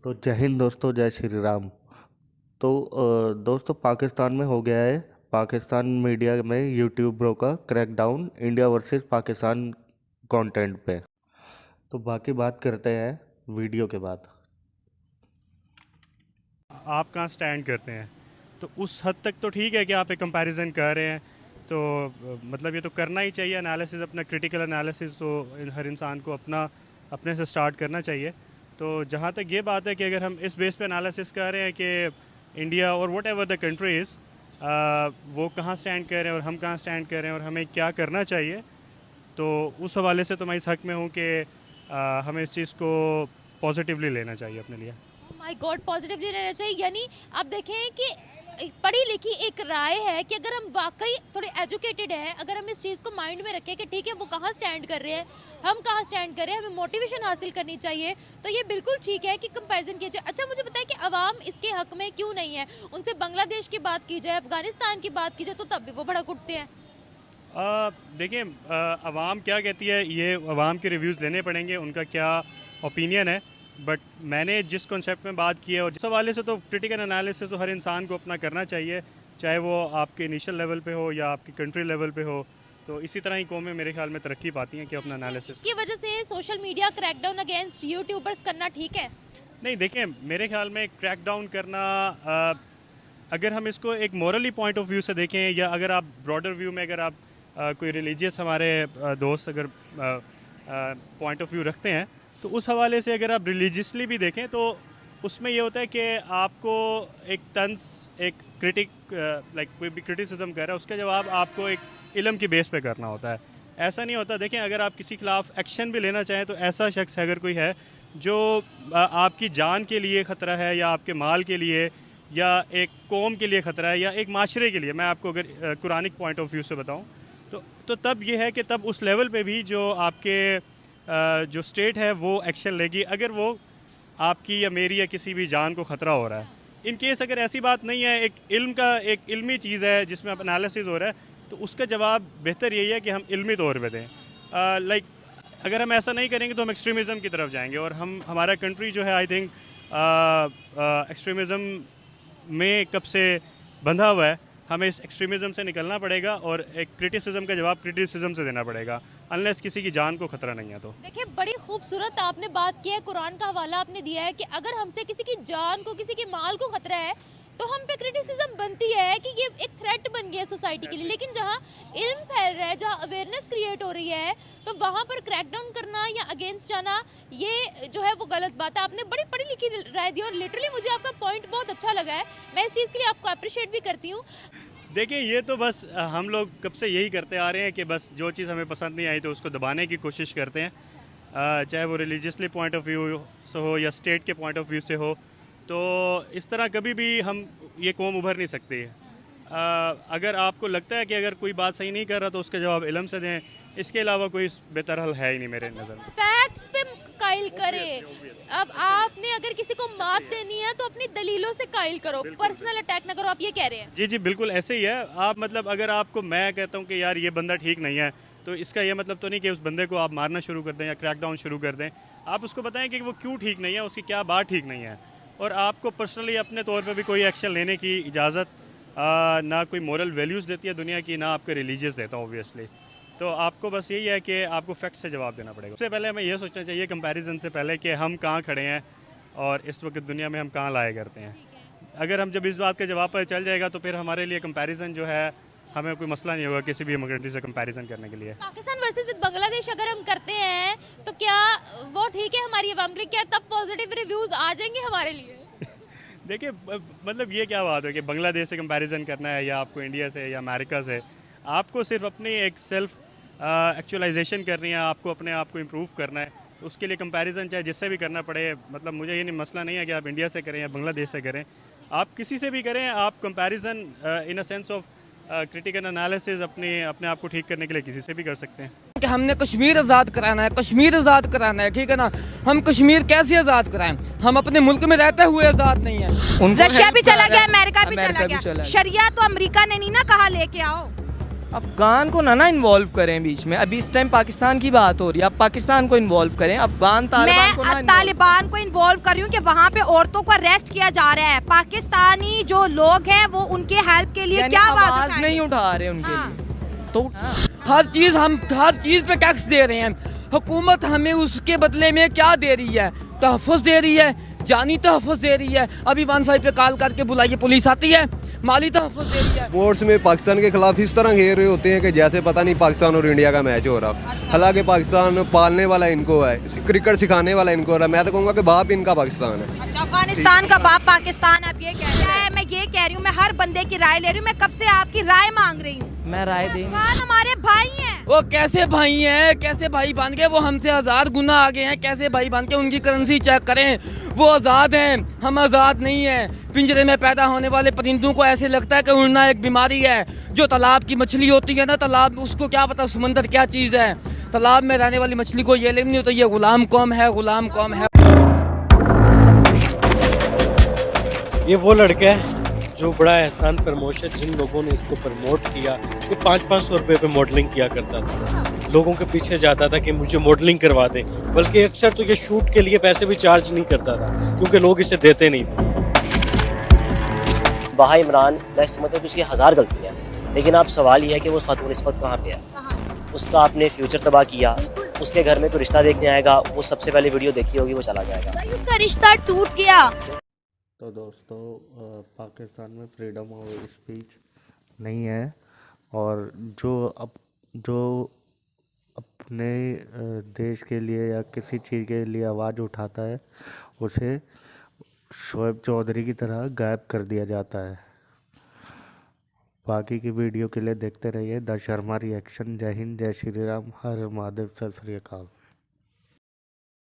तो जय हिंद दोस्तों, जय श्री राम। तो दोस्तों, पाकिस्तान में हो गया है, पाकिस्तान मीडिया में यूट्यूब ब्रो का crackdown India versus Pakistan content पे। तो बाकी बात करते हैं वीडियो के बाद। आप कहाँ स्टैंड करते हैं, तो उस हद तक तो ठीक है कि आप एक कंपैरिजन कर रहे हैं, तो मतलब ये तो करना ही चाहिए। एनालिसिस, अपना क्रिटिकल एनालिसिस तो हर इंसान को अपने से स्टार्ट करना चाहिए। तो जहाँ तक ये बात है कि अगर हम इस बेस पे एनालिसिस कर रहे हैं कि इंडिया और वट एवर द कंट्रीज़ वो कहाँ स्टैंड कर रहे हैं और हम कहाँ स्टैंड कर रहे हैं और हमें क्या करना चाहिए, तो उस हवाले से तो मैं इस हक़ में हूँ कि हमें इस चीज़ को पॉजिटिवली लेना चाहिए अपने लिए। माय गॉड, पॉजिटिवली रहना चाहिए। यानी आप देखें कि एक पढ़ी लिखी एक राय है कि अगर हम वाकई थोड़े एजुकेटेड हैं, अगर हम इस चीज़ को माइंड में रखें कि ठीक है वो कहाँ स्टैंड कर रहे हैं, हम कहाँ स्टैंड कर रहे हैं, हमें मोटिवेशन हासिल करनी चाहिए, तो ये बिल्कुल ठीक है कि कंपैरिजन किया जाए। अच्छा, मुझे बताएं कि अवाम इसके हक में क्यों नहीं है? उनसे बांग्लादेश की बात की जाए, अफगानिस्तान की बात की जाए, तो तब भी वो भड़क उठते हैं। देखिए, अवाम क्या कहती है, ये अवाम के रिव्यूज़ लेने पड़ेंगे, उनका क्या ओपिनियन है। बट मैंने जिस कॉन्सेप्ट में बात की है और जिस हवाले से, तो क्रिटिकल एनालिसिस तो हर इंसान को अपना करना चाहिए, चाहे वो आपके इनिशियल लेवल पे हो या आपकी कंट्री लेवल पे हो। तो इसी तरह ही कौमें मेरे ख्याल में तरक्की पाती हैं कि अपना एनालिसिस की वजह से social media crackdown against YouTubers करना ठीक है? नहीं, देखें, मेरे ख्याल में क्रैकडाउन करना, अगर हम इसको एक मॉरली पॉइंट ऑफ व्यू से देखें, या अगर आप ब्रॉडर व्यू में, अगर आप कोई रिलीजियस हमारे दोस्त अगर पॉइंट ऑफ व्यू रखते हैं, तो उस हवाले से अगर आप रिलीजियसली भी देखें तो उसमें ये होता है कि आपको एक तंज, एक क्रिटिक, लाइक कोई भी क्रिटिसिज्म कर रहा है, उसका जवाब आपको एक इल्म की बेस पे करना होता है। ऐसा नहीं होता। देखें, अगर आप किसी खिलाफ एक्शन भी लेना चाहें, तो ऐसा शख्स अगर कोई है जो आपकी जान के लिए ख़तरा है, या आपके माल के लिए, या एक कौम के लिए ख़तरा है, या एक माशरे के लिए, मैं आपको अगर कुरानिक पॉइंट ऑफ व्यू से बताऊँ तो तब ये है कि तब उस लेवल पे भी जो आपके जो स्टेट है वो एक्शन लेगी, अगर वो आपकी या मेरी या किसी भी जान को ख़तरा हो रहा है। इन केस अगर ऐसी बात नहीं है, एक इल्मी चीज़ है जिसमें अब एनालिसिस हो रहा है, तो उसका जवाब बेहतर यही है कि हम इल्मी तौर पे दें। लाइक अगर हम ऐसा नहीं करेंगे तो हम एक्सट्रीमिज़म की तरफ जाएंगे, और हमारा कंट्री जो है, आई थिंक एक्सट्रीमिज़म में कब से बंधा हुआ है। हमें इस एक्सट्रीमिज़म से निकलना पड़ेगा और एक क्रिटिसिज्म का जवाब क्रिटिसिज्म से देना पड़ेगा, अनलेस किसी की जान को ख़तरा नहीं है। तो देखिए, बड़ी खूबसूरत आपने बात की है, कुरान का हवाला आपने दिया है कि अगर हमसे किसी की जान को, किसी के माल को खतरा है, तो हम पे क्रिटिसिज्म बनती है कि ये एक थ्रेट बन गया है सोसाइटी के लिए। लेकिन जहाँ इल्म फैल रहा है, जहाँ अवेयरनेस क्रिएट हो रही है, तो वहाँ पर क्रैकडाउन करना या अगेंस्ट जाना, ये जो है वो गलत बात है। आपने बड़ी पढ़ी लिखी राय दी और लिटरली मुझे आपका पॉइंट बहुत अच्छा लगा है। मैं इस चीज़ के लिए आपको अप्रिशिएट भी करती हूँ। देखिए, ये तो बस हम लोग कब से यही करते आ रहे हैं कि बस जो चीज़ हमें पसंद नहीं आई तो उसको दबाने की कोशिश करते हैं, चाहे वो रिलीजियसली पॉइंट ऑफ व्यू से हो या स्टेट के पॉइंट ऑफ व्यू से हो। तो इस तरह कभी भी हम ये कौम उभर नहीं सकती। अगर आपको लगता है कि अगर कोई बात सही नहीं कर रहा तो उसका जवाब इल्म से दें, इसके अलावा कोई बेहतर हल है ही नहीं मेरे नज़र में। फैक्ट्स पे कायल करें। अब आपने अगर किसी को मात देनी है तो अपनी दलीलों से कायल करो, पर्सनल अटैक ना करो, आप ये कह रहे हैं? जी जी, बिल्कुल ऐसे ही है। आप मतलब अगर आपको, मैं कहता हूँ कि यार ये बंदा ठीक नहीं है, तो इसका ये मतलब तो नहीं कि उस बंदे को आप मारना शुरू कर दें या क्रैकडाउन शुरू कर दें। आप उसको बताएं कि वो क्यों ठीक नहीं है, उसकी क्या बात ठीक नहीं है, और आपको पर्सनली अपने तौर पे भी कोई एक्शन लेने की इजाज़त ना कोई मोरल वैल्यूज़ देती है दुनिया की, ना आपके रिलीजियस देता ऑब्वियसली। तो आपको बस यही है कि आपको फैक्ट से जवाब देना पड़ेगा। सबसे पहले हमें यह सोचना चाहिए कंपैरिजन से पहले कि हम कहाँ खड़े हैं और इस वक्त दुनिया में हम कहाँ लाया करते हैं। अगर हम जब इस बात का जवाब पर चल जाएगा तो फिर हमारे लिए कंपैरिजन जो है, हमें कोई मसला नहीं होगा किसी भी कंट्री से कंपैरिजन करने के लिए। पाकिस्तान वर्सेस बांग्लादेश अगर हम करते हैं तो क्या वो ठीक है हमारी अवाम के लिए? क्या तब पॉजिटिव रिव्यूज आ जाएंगे हमारे लिए? देखिए, मतलब ये क्या बात है कि बांग्लादेश से कंपैरिजन करना है, या आपको इंडिया से या अमेरिका से? आपको सिर्फ अपनी एक सेल्फ एक्चुअलाइजेशन करनी है, आपको अपने आप को इम्प्रूव करना है। तो उसके लिए कंपैरिजन चाहे जिससे भी करना पड़े, मतलब मुझे ये नहीं, मसला नहीं है कि आप इंडिया से करें या बांग्लादेश से करें, आप किसी से भी करें। आप comparison in a sense of critical analysis अपने आप को ठीक करने के लिए किसी से भी कर सकते हैं। कि हमने कश्मीर आज़ाद कराना है, कश्मीर आज़ाद कराना है, ठीक है ना। हम कश्मीर कैसे आज़ाद कराएं? हम अपने मुल्क में रहते हुए आज़ाद नहीं है। रशिया भी चला गया, अमेरिका भी चला गया। शरिया तो अमेरिका ने नहीं ना कहा लेके आओ, अफगान को ना इन्वॉल्व करें बीच में। अभी इस टाइम पाकिस्तान की बात हो रही है, अब पाकिस्तान को इन्वॉल्व करें, अफगान तालिबान को ना मैं तालिबान को इन्वॉल्व कर रही हूँ कि वहाँ पे औरतों को अरेस्ट किया जा रहा है। पाकिस्तानी जो लोग हैं वो उनके हेल्प के लिए क्या आवाज नहीं उठा रहे उनके हाँ। लिए। तो हम हर चीज़ पे टैक्स दे रहे हैं। हुकूमत हमें उसके बदले में क्या दे रही है? तहफ़्फ़ुज़ दे रही है, जानी तहफ़्फ़ुज़ दे रही है। अभी 15 पे कॉल करके बुलाइए, पुलिस आती है। माली तहफ़्फ़ुज़ दे रही है। स्पोर्ट्स में पाकिस्तान के खिलाफ इस तरह खेल रहे होते हैं कि जैसे पता नहीं पाकिस्तान और इंडिया का मैच हो रहा। हालांकि पाकिस्तान पालने वाला इनको है, क्रिकेट सिखाने वाला इनको हो रहा। मैं तो कहूँगा कि बाप इनका पाकिस्तान है। अच्छा, अफगानिस्तान का बाप पाकिस्तान, आप ये कह रहे हैं। मैं ये कह रही हूँ, मैं हर बंदे की राय ले रही हूँ। मैं कब से आपकी राय मांग रही हूँ। मैं राय देंगे। अफगान हमारे भाई हैं। वो कैसे भाई हैं, कैसे भाई बन गए? वो हमसे 1000 गुना आगे हैं। कैसे भाई बन के? उनकी करेंसी चेक करें, वो आज़ाद हैं, हम आज़ाद नहीं हैं। पिंजरे में पैदा होने वाले परिंदों को ऐसे लगता है कि उड़ना एक बीमारी है। जो तालाब की मछली होती है ना, तालाब, उसको क्या पता समंदर क्या चीज़ है। तालाब में रहने वाली मछली को ये नहीं होता, ये गुलाम कौम है, गुलाम कौम है। ये वो लड़का है जो बड़ा एहसान फरमोश है। जिन लोगों ने इसको प्रमोट किया, ये 500-500 रुपये पे मॉडलिंग किया करता था, लोगों के पीछे जाता था कि मुझे मॉडलिंग करवा दें। बल्कि अक्सर तो ये शूट के लिए पैसे भी चार्ज नहीं करता था क्योंकि लोग इसे देते नहीं थे। बाहा इमरान, मैं समझता हूँ कि उसकी 1000 गलतियाँ हैं, लेकिन आप सवाल ये है कि वो खातून इस वक्त कहाँ पे है। उसका आपने फ्यूचर तबाह किया। उसके घर में कोई रिश्ता देखने आएगा, वो सबसे पहले वीडियो देखी होगी, वो चला जाएगा। उसका रिश्ता टूट गया। तो दोस्तों, पाकिस्तान में फ्रीडम ऑफ स्पीच नहीं है, और जो अपने देश के लिए या किसी चीज़ के लिए आवाज़ उठाता है, उसे शोएब चौधरी की तरह गायब कर दिया जाता है। बाकी की वीडियो के लिए देखते रहिए द शर्मा रिएक्शन। जय हिंद, जय श्री राम, हर महादेव, सत श्री अकाल।